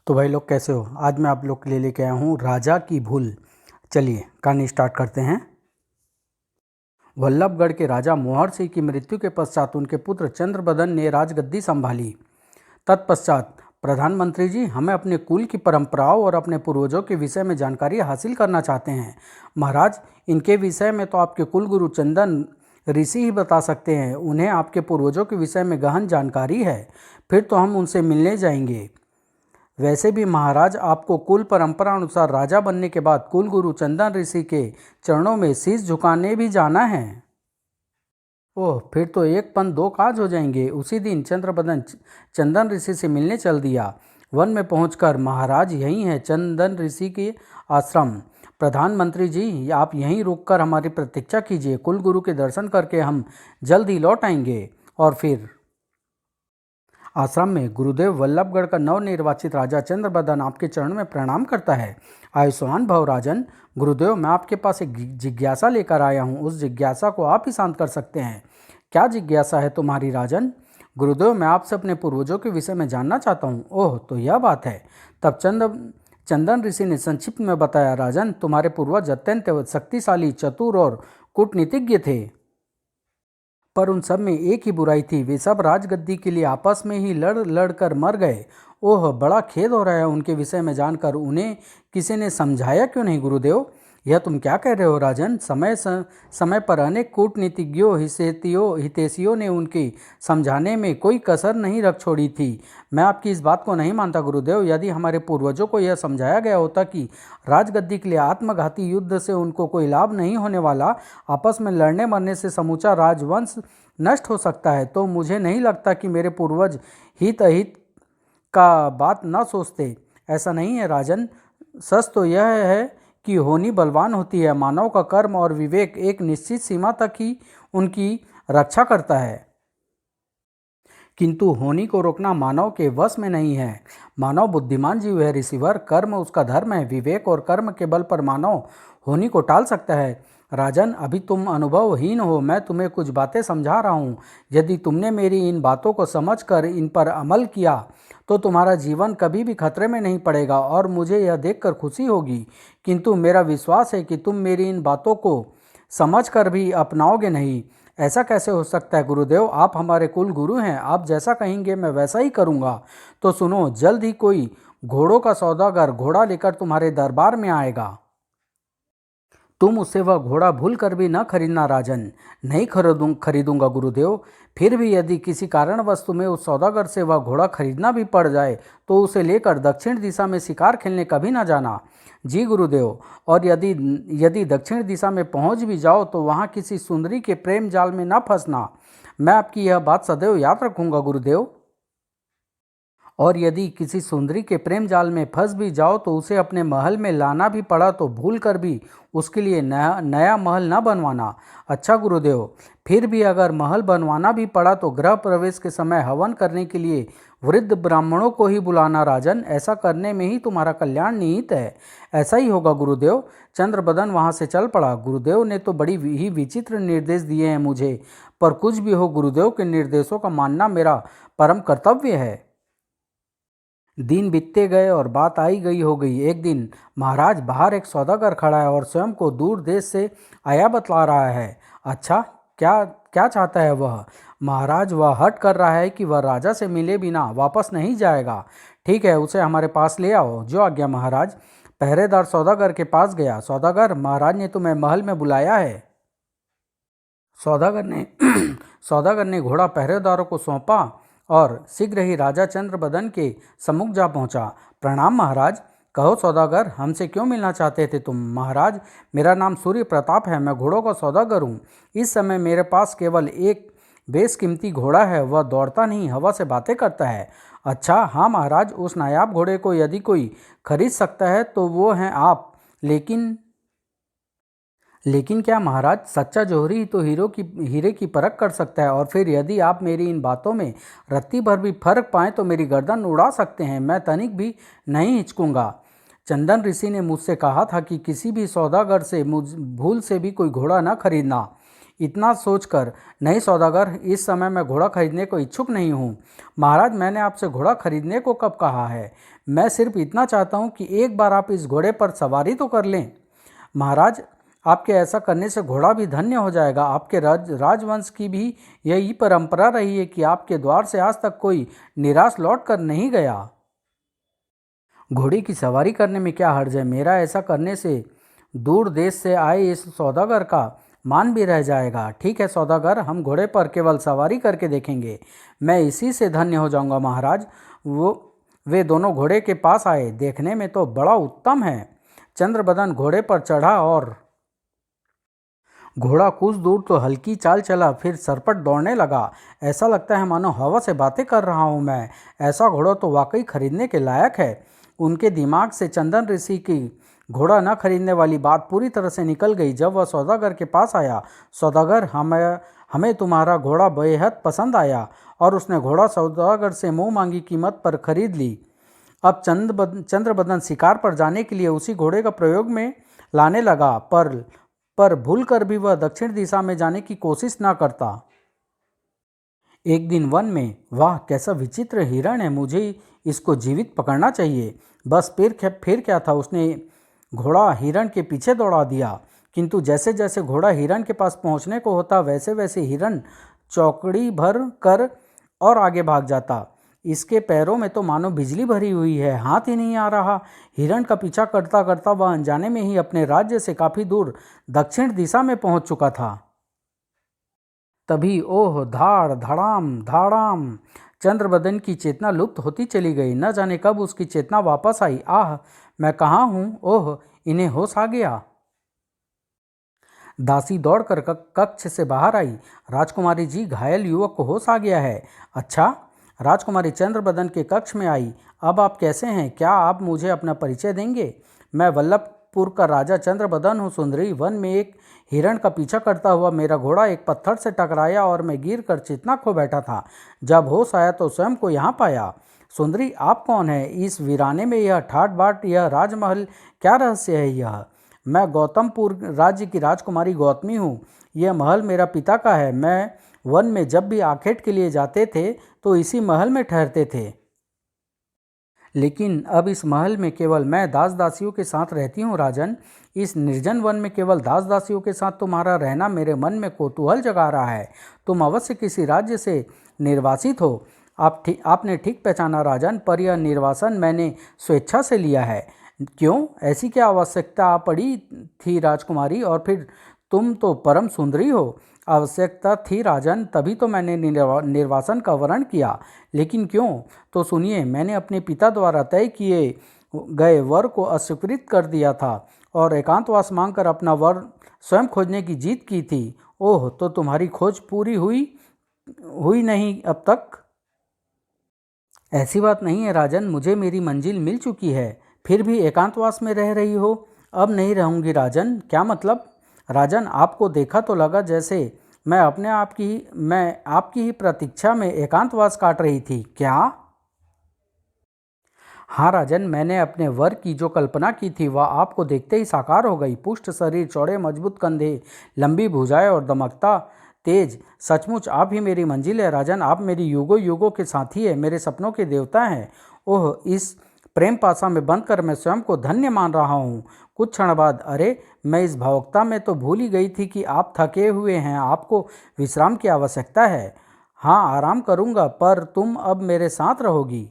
तो भाई लोग कैसे हो। आज मैं आप लोग के लिए लेके आया हूँ राजा की भूल। चलिए कहानी स्टार्ट करते हैं। वल्लभगढ़ के राजा मोहर सिंह की मृत्यु के पश्चात उनके पुत्र चंद्रबदन ने राजगद्दी संभाली। तत्पश्चात प्रधानमंत्री जी, हमें अपने कुल की परंपराओं और अपने पूर्वजों के विषय में जानकारी हासिल करना चाहते हैं। महाराज, इनके विषय में तो आपके कुल गुरु चंदन ऋषि ही बता सकते हैं। उन्हें आपके पूर्वजों के विषय में गहन जानकारी है। फिर तो हम उनसे मिलने जाएंगे। वैसे भी महाराज, आपको कुल परंपरा अनुसार राजा बनने के बाद कुल गुरु चंदन ऋषि के चरणों में शीश झुकाने भी जाना है। ओह, फिर तो एक पन दो काज हो जाएंगे। उसी दिन चंद्रबदन चंदन ऋषि से मिलने चल दिया। वन में पहुंचकर, महाराज यही है चंदन ऋषि के आश्रम। प्रधानमंत्री जी, आप यहीं रुककर हमारी प्रतीक्षा कीजिए। कुल गुरु के दर्शन करके हम जल्द ही लौट आएंगे। और फिर आश्रम में गुरुदेव, वल्लभगढ़ का नवनिर्वाचित राजा चंद्रबदन आपके चरण में प्रणाम करता है। आयुष्मान भव राजन। गुरुदेव, मैं आपके पास एक जिज्ञासा लेकर आया हूँ। उस जिज्ञासा को आप ही शांत कर सकते हैं। क्या जिज्ञासा है तुम्हारी राजन? गुरुदेव, मैं आपसे अपने पूर्वजों के विषय में जानना चाहता हूँ। ओह, तो यह बात है। तब चंदन ऋषि ने संक्षिप्त में बताया, राजन, तुम्हारे पूर्वज अत्यंत शक्तिशाली, चतुर और कूटनीतिज्ञ थे। पर उन सब में एक ही बुराई थी, वे सब राजगद्दी के लिए आपस में ही लड़ लड़ कर मर गए। ओह, बड़ा खेद हो रहा है उनके विषय में जानकर। उन्हें किसी ने समझाया क्यों नहीं गुरुदेव? यह तुम क्या कह रहे हो राजन? समय पर अनेक कूटनीतिज्ञों, हितैषियों ने उनकी समझाने में कोई कसर नहीं रख छोड़ी थी। मैं आपकी इस बात को नहीं मानता गुरुदेव। यदि हमारे पूर्वजों को यह समझाया गया होता कि राजगद्दी के लिए आत्मघाती युद्ध से उनको कोई लाभ नहीं होने वाला, आपस में लड़ने मरने से समूचा राजवंश नष्ट हो सकता है, तो मुझे नहीं लगता कि मेरे पूर्वज हित अहित का बात न सोचते। ऐसा नहीं है राजन। सच तो यह है कि होनी बलवान होती है। मानव का कर्म और विवेक एक निश्चित सीमा तक ही उनकी रक्षा करता है, किंतु होनी को रोकना मानव के वश में नहीं है। मानव बुद्धिमान जीव है ऋषिवर। कर्म उसका धर्म है। विवेक और कर्म के बल पर मानव होनी को टाल सकता है। राजन, अभी तुम अनुभवहीन हो। मैं तुम्हें कुछ बातें समझा रहा हूँ। यदि तुमने मेरी इन बातों को समझकर इन पर अमल किया तो तुम्हारा जीवन कभी भी खतरे में नहीं पड़ेगा और मुझे यह देखकर खुशी होगी। किंतु मेरा विश्वास है कि तुम मेरी इन बातों को समझकर भी अपनाओगे नहीं। ऐसा कैसे हो सकता है गुरुदेव? आप हमारे कुल गुरु हैं। आप जैसा कहेंगे मैं वैसा ही करूँगा। तो सुनो, जल्द ही कोई घोड़ों का सौदागर घोड़ा लेकर तुम्हारे दरबार में आएगा। तुम उससे वह घोड़ा भूल कर भी न खरीदना राजन। नहीं खरीदूंगा गुरुदेव। फिर भी यदि किसी कारणवश तुम्हें उस सौदागर से वह घोड़ा खरीदना भी पड़ जाए तो उसे लेकर दक्षिण दिशा में शिकार खेलने कभी ना जाना। जी गुरुदेव। और यदि यदि दक्षिण दिशा में पहुंच भी जाओ तो वहां किसी सुंदरी के प्रेम जाल में न फंसना। मैं आपकी यह बात सदैव याद रखूंगा गुरुदेव। और यदि किसी सुंदरी के प्रेम जाल में फंस भी जाओ तो उसे अपने महल में लाना भी पड़ा तो भूल कर भी उसके लिए नया महल न बनवाना। अच्छा गुरुदेव। फिर भी अगर महल बनवाना भी पड़ा तो गृह प्रवेश के समय हवन करने के लिए वृद्ध ब्राह्मणों को ही बुलाना राजन। ऐसा करने में ही तुम्हारा कल्याण निहित है। ऐसा ही होगा गुरुदेव। चंद्रबदन वहाँ से चल पड़ा। गुरुदेव ने तो बड़ी ही विचित्र निर्देश दिए हैं मुझे, पर कुछ भी हो, गुरुदेव के निर्देशों का मानना मेरा परम कर्तव्य है। दिन बीतते गए और बात आई गई हो गई। एक दिन महाराज, बाहर एक सौदागर खड़ा है और स्वयं को दूर देश से आया बतला रहा है। अच्छा, क्या क्या चाहता है वह? महाराज, वह हट कर रहा है कि वह राजा से मिले बिना वापस नहीं जाएगा। ठीक है, उसे हमारे पास ले आओ। जो आज्ञा महाराज। पहरेदार सौदागर के पास गया। सौदागर, महाराज ने तुम्हें महल में बुलाया है। सौदागर ने सौदागर ने घोड़ा पहरेदारों को सौंपा और शीघ्र ही राजा चंद्रबदन के सम्मुख जा पहुंचा। प्रणाम महाराज। कहो सौदागर, हमसे क्यों मिलना चाहते थे तुम? महाराज, मेरा नाम सूर्य प्रताप है। मैं घोड़ों का सौदागर हूँ। इस समय मेरे पास केवल एक बेशकीमती घोड़ा है। वह दौड़ता नहीं, हवा से बातें करता है। अच्छा, हाँ महाराज, उस नायाब घोड़े को यदि कोई खरीद सकता है तो वो हैं आप। लेकिन क्या महाराज? सच्चा जौहरी ही तो हीरे की परख कर सकता है। और फिर यदि आप मेरी इन बातों में रत्ती भर भी फर्क पाएं तो मेरी गर्दन उड़ा सकते हैं। मैं तनिक भी नहीं हिचकूंगा। चंदन ऋषि ने मुझसे कहा था कि किसी भी सौदागर से मुझ भूल से भी कोई घोड़ा न खरीदना। इतना सोचकर, नहीं सौदागर, इस समय मैं घोड़ा खरीदने को इच्छुक नहीं हूँ। महाराज, मैंने आपसे घोड़ा खरीदने को कब कहा है? मैं सिर्फ इतना चाहता हूँ कि एक बार आप इस घोड़े पर सवारी तो कर लें। महाराज, आपके ऐसा करने से घोड़ा भी धन्य हो जाएगा। आपके राजवंश की भी यही परंपरा रही है कि आपके द्वार से आज तक कोई निराश लौट कर नहीं गया। घोड़े की सवारी करने में क्या हर्ज है? मेरा ऐसा करने से दूर देश से आए इस सौदागर का मान भी रह जाएगा। ठीक है सौदागर, हम घोड़े पर केवल सवारी करके देखेंगे। मैं इसी से धन्य हो जाऊंगा। महाराज, वे दोनों घोड़े के पास आए। देखने में तो बड़ा उत्तम है। चंद्रबदन घोड़े पर चढ़ा और घोड़ा कुछ दूर तो हल्की चाल चला, फिर सरपट दौड़ने लगा। ऐसा लगता है मानो हवा से बातें कर रहा हूँ मैं। ऐसा घोड़ा तो वाकई खरीदने के लायक है। उनके दिमाग से चंदन ऋषि की घोड़ा न खरीदने वाली बात पूरी तरह से निकल गई। जब वह सौदागर के पास आया, सौदागर, हमें तुम्हारा घोड़ा बेहद पसंद आया, और उसने घोड़ा सौदागर से मुँह मांगी कीमत पर खरीद ली। अब चंद्रबदन शिकार पर जाने के लिए उसी घोड़े का प्रयोग में लाने लगा, पर भूल कर भी वह दक्षिण दिशा में जाने की कोशिश न करता। एक दिन वन में, वाह कैसा विचित्र हिरण है, मुझे इसको जीवित पकड़ना चाहिए। बस फिर क्या था, उसने घोड़ा हिरण के पीछे दौड़ा दिया। किंतु जैसे जैसे घोड़ा हिरण के पास पहुंचने को होता, वैसे वैसे हिरण चौकड़ी भर कर और आगे भाग जाता। इसके पैरों में तो मानो बिजली भरी हुई है, हाथ ही नहीं आ रहा। हिरण का पीछा करता करता वह अनजाने में ही अपने राज्य से काफी दूर दक्षिण दिशा में पहुंच चुका था। तभी ओह, धाड़ धड़ाम धाड़ाम, चंद्रबदन की चेतना लुप्त होती चली गई। न जाने कब उसकी चेतना वापस आई। आह, मैं कहाँ हूँ? ओह, इन्हें होश आ गया। दासी दौड़कर कक्ष से बाहर आई। राजकुमारी जी, घायल युवक को होश आ गया है। अच्छा। राजकुमारी चंद्रबदन के कक्ष में आई। अब आप कैसे हैं? क्या आप मुझे अपना परिचय देंगे? मैं वल्लभपुर का राजा चंद्रबदन हूँ सुंदरी। वन में एक हिरण का पीछा करता हुआ मेरा घोड़ा एक पत्थर से टकराया और मैं गिर कर चेतना खो बैठा था। जब होश आया तो स्वयं को यहाँ पाया। सुंदरी, आप कौन है? इस वीराने में यह ठाट बाट, यह राजमहल, क्या रहस्य है यह? मैं गौतमपुर राज्य की राजकुमारी गौतमी हूँ। यह महल मेरा पिता का है। मैं वन में जब भी आखेट के लिए जाते थे तो इसी महल में ठहरते थे। लेकिन अब इस महल में केवल मैं दास दासियों के साथ रहती हूँ राजन। इस निर्जन वन में केवल दास दासियों के साथ तुम्हारा रहना मेरे मन में कौतूहल जगा रहा है। तुम अवश्य किसी राज्य से निर्वासित हो। आपने ठीक पहचाना राजन, पर यह निर्वासन मैंने स्वेच्छा से लिया है। क्यों? ऐसी क्या आवश्यकता पड़ी थी राजकुमारी? और फिर तुम तो परम सुंदरी हो। आवश्यकता थी राजन, तभी तो मैंने निर्वासन का वर्ण किया। लेकिन क्यों? तो सुनिए, मैंने अपने पिता द्वारा तय किए गए वर को अस्वीकृत कर दिया था और एकांतवास मांगकर अपना वर स्वयं खोजने की जीत की थी। ओह, तो तुम्हारी खोज पूरी हुई नहीं अब तक? ऐसी बात नहीं है राजन, मुझे मेरी मंजिल मिल चुकी है। फिर भी एकांतवास में रह रही हो? अब नहीं रहूंगी राजन। क्या मतलब? राजन, आपको देखा तो लगा जैसे मैं आपकी ही प्रतीक्षा में एकांतवास काट रही थी। क्या? हाँ राजन, मैंने अपने वर की जो कल्पना की थी वह आपको देखते ही साकार हो गई। पुष्ट शरीर, चौड़े मजबूत कंधे, लंबी भुजाएं और दमकता तेज। सचमुच आप ही मेरी मंजिल है राजन। आप मेरी युगों युगों के साथी है, मेरे सपनों के देवता हैं। ओह, इस प्रेम पाशा में बंधकर मैं स्वयं को धन्य मान रहा हूँ। कुछ क्षण बाद, अरे, मैं इस भावुकता में तो भूल ही गई थी कि आप थके हुए हैं, आपको विश्राम की आवश्यकता है। हाँ, आराम करूँगा, पर तुम अब मेरे साथ रहोगी।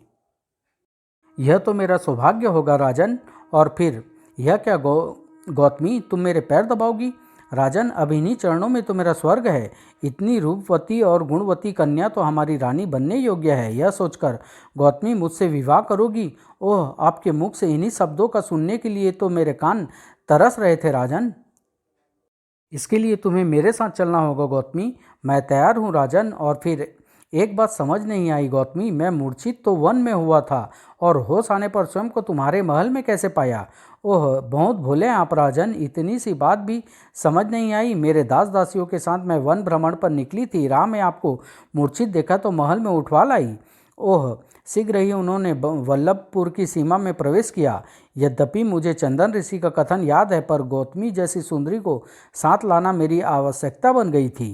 यह तो मेरा सौभाग्य होगा राजन। और फिर यह क्या गौतमी, तुम मेरे पैर दबाओगी? राजन, अब इन्हीं चरणों में तो मेरा स्वर्ग है। इतनी रूपवती और गुणवती कन्या तो हमारी रानी बनने योग्य है। यह सोचकर गौतमी मुझसे विवाह करोगी? ओह, आपके मुख से इन्हीं शब्दों का सुनने के लिए तो मेरे कान तरस रहे थे राजन। इसके लिए तुम्हें मेरे साथ चलना होगा गौतमी। मैं तैयार हूँ राजन। और फिर एक बात समझ नहीं आई गौतमी, मैं मूर्छित तो वन में हुआ था और होश आने पर स्वयं को तुम्हारे महल में कैसे पाया? ओह, बहुत भोले आप राजन, इतनी सी बात भी समझ नहीं आई। मेरे दास दासियों के साथ मैं वन भ्रमण पर निकली थी, राह में आपको मूर्छित देखा तो महल में उठवा लाई। ओह, शीघ्र ही उन्होंने वल्लभपुर की सीमा में प्रवेश किया। यद्यपि मुझे चंदन ऋषि का कथन याद है, पर गौतमी जैसी सुंदरी को साथ लाना मेरी आवश्यकता बन गई थी।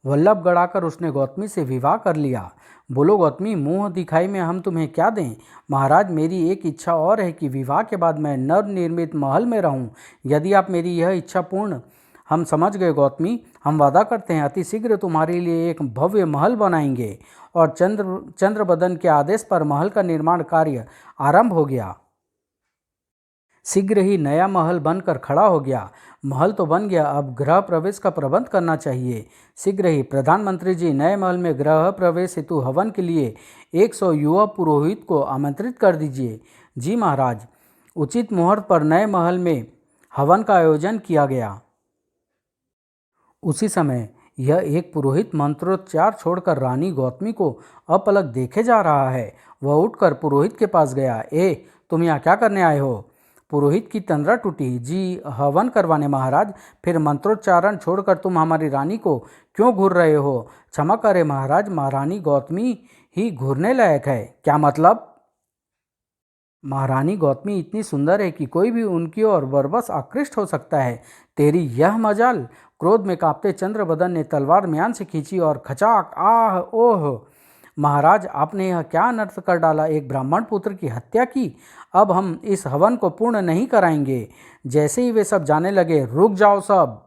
वल्लभ गड़ाकर उसने गौतमी से विवाह कर लिया। बोलो गौतमी, मुंह दिखाई में हम तुम्हें क्या दें? महाराज, मेरी एक इच्छा और है कि विवाह के बाद मैं नवनिर्मित महल में रहूं। यदि आप मेरी यह इच्छा पूर्ण हम समझ गए गौतमी, हम वादा करते हैं अति शीघ्र तुम्हारे लिए एक भव्य महल बनाएंगे। और चंद्रबदन के आदेश पर महल का निर्माण कार्य आरंभ हो गया। शीघ्र ही नया महल बनकर खड़ा हो गया। महल तो बन गया, अब गृह प्रवेश का प्रबंध करना चाहिए। शीघ्र ही प्रधानमंत्री जी, नए महल में गृह प्रवेश हेतु हवन के लिए 100 युवा पुरोहित को आमंत्रित कर दीजिए। जी महाराज। उचित मुहूर्त पर नए महल में हवन का आयोजन किया गया। उसी समय यह एक पुरोहित मंत्रोच्चार छोड़कर रानी गौतमी को अपलक देखे जा रहा है। वह उठकर पुरोहित के पास गया। तुम यहाँ क्या करने आए हो? पुरोहित की तंद्रा टूटी। जी, हवन करवाने महाराज। फिर मंत्रोच्चारण छोड़कर तुम हमारी रानी को क्यों घूर रहे हो? क्षमा करें महाराज, महारानी गौतमी ही घूरने लायक है। क्या मतलब? महारानी गौतमी इतनी सुंदर है कि कोई भी उनकी ओर बरबस आकृष्ट हो सकता है। तेरी यह मजाल। क्रोध में कांपते चंद्रबदन ने तलवार म्यान से खींची और खचाक, आह ओह! महाराज, आपने यह क्या अनर्थ कर डाला? एक ब्राह्मण पुत्र की हत्या की। अब हम इस हवन को पूर्ण नहीं कराएंगे। जैसे ही वे सब जाने लगे, रुक जाओ सब।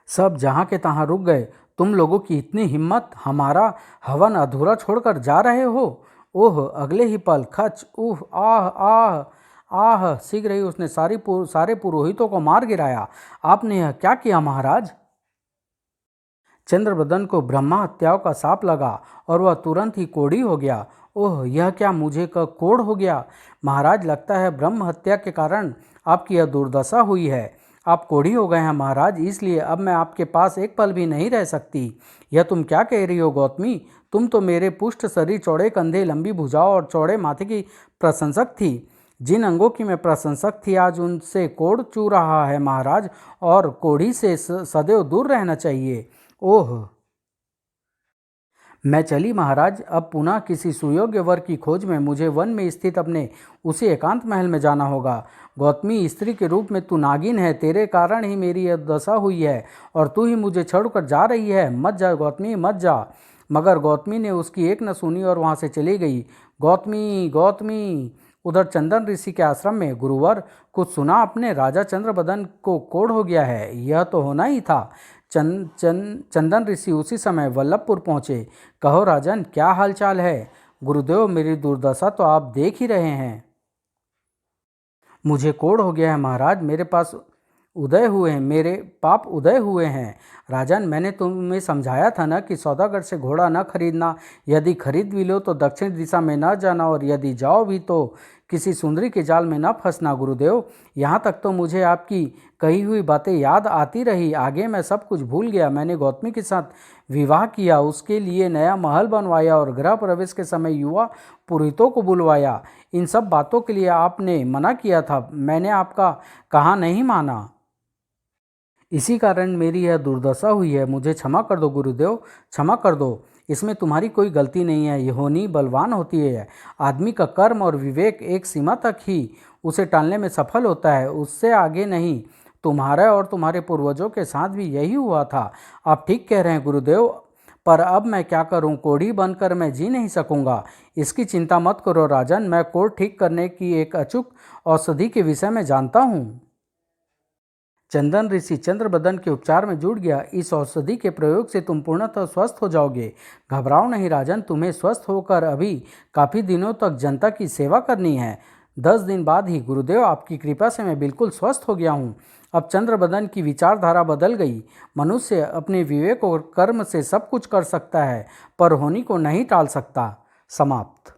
सब जहाँ के तहाँ रुक गए। तुम लोगों की इतनी हिम्मत, हमारा हवन अधूरा छोड़कर जा रहे हो? ओह! अगले ही पल खच, उह, आह आह आह! शीघ्र ही उसने सारे पुरोहितों को मार गिराया। आपने यह क्या किया महाराज? चंद्रबदन को ब्रह्मा हत्याओं का साप लगा और वह तुरंत ही कोढ़ी हो गया। ओह! यह क्या मुझे का कोढ़ हो गया? महाराज, लगता है ब्रह्म हत्या के कारण आपकी यह दुर्दशा हुई है। आप कोढ़ी हो गए हैं महाराज, इसलिए अब मैं आपके पास एक पल भी नहीं रह सकती। यह तुम क्या कह रही हो गौतमी? तुम तो मेरे पुष्ट शरीर, चौड़े कंधे, लंबी भुजाओं और चौड़े माथे की प्रशंसक थी। जिन अंगों की मैं प्रशंसक थी, आज उनसे कोढ़ चू रहा है महाराज, और कोढ़ी से सदैव दूर रहना चाहिए। ओह! मैं चली महाराज। अब पुनः किसी सुयोग्य वर की खोज में मुझे वन में स्थित अपने उसी एकांत महल में जाना होगा। गौतमी, स्त्री के रूप में तू नागिन है। तेरे कारण ही मेरी यह दशा हुई है और तू ही मुझे छोड़कर जा रही है। मत जा गौतमी, मत जा। मगर गौतमी ने उसकी एक न सुनी और वहाँ से चली गई। गौतमी, गौतमी। उधर चंदन ऋषि के आश्रम में गुरुवर, कुछ सुना अपने? राजा चंद्रबदन को कोढ़ हो गया है। यह तो होना ही था। चंदन ऋषि उसी समय वल्लभपुर पहुँचे। कहो राजन, क्या हालचाल है? गुरुदेव, मेरी दुर्दशा तो आप देख ही रहे हैं। मुझे कोढ़ हो गया है महाराज। मेरे पाप उदय हुए हैं। राजन, मैंने तुम्हें समझाया था ना कि सौदागर से घोड़ा न खरीदना। यदि खरीद भी लो तो दक्षिण दिशा में न जाना, और यदि जाओ भी तो किसी सुंदरी के जाल में न फंसना। गुरुदेव, यहाँ तक तो मुझे आपकी कही हुई बातें याद आती रही। आगे मैं सब कुछ भूल गया। मैंने गौतमी के साथ विवाह किया, उसके लिए नया महल बनवाया और गृह प्रवेश के समय युवा पुरोहितों को बुलवाया। इन सब बातों के लिए आपने मना किया था। मैंने आपका कहा नहीं माना। इसी कारण मेरी यह दुर्दशा हुई है। मुझे क्षमा कर दो गुरुदेव, क्षमा कर दो। इसमें तुम्हारी कोई गलती नहीं है। योनि बलवान होती है। आदमी का कर्म और विवेक एक सीमा तक ही उसे टालने में सफल होता है, उससे आगे नहीं। तुम्हारा और तुम्हारे पूर्वजों के साथ भी यही हुआ था। आप ठीक कह रहे हैं गुरुदेव, पर अब मैं क्या करूं? कोढ़ी बनकर मैं जी नहीं सकूंगा। इसकी चिंता मत करो राजन, मैं कोढ़ ठीक करने की एक अचूक औषधि के विषय में जानता हूँ। चंदन ऋषि चंद्रबदन के उपचार में जुट गया। इस औषधि के प्रयोग से तुम पूर्णतः स्वस्थ हो जाओगे। घबराओ नहीं राजन, तुम्हें स्वस्थ होकर अभी काफ़ी दिनों तक जनता की सेवा करनी है। 10 दिन बाद ही गुरुदेव, आपकी कृपा से मैं बिल्कुल स्वस्थ हो गया हूँ। अब चंद्रबदन की विचारधारा बदल गई। मनुष्य अपने विवेक और कर्म से सब कुछ कर सकता है, पर होनी को नहीं टाल सकता। समाप्त।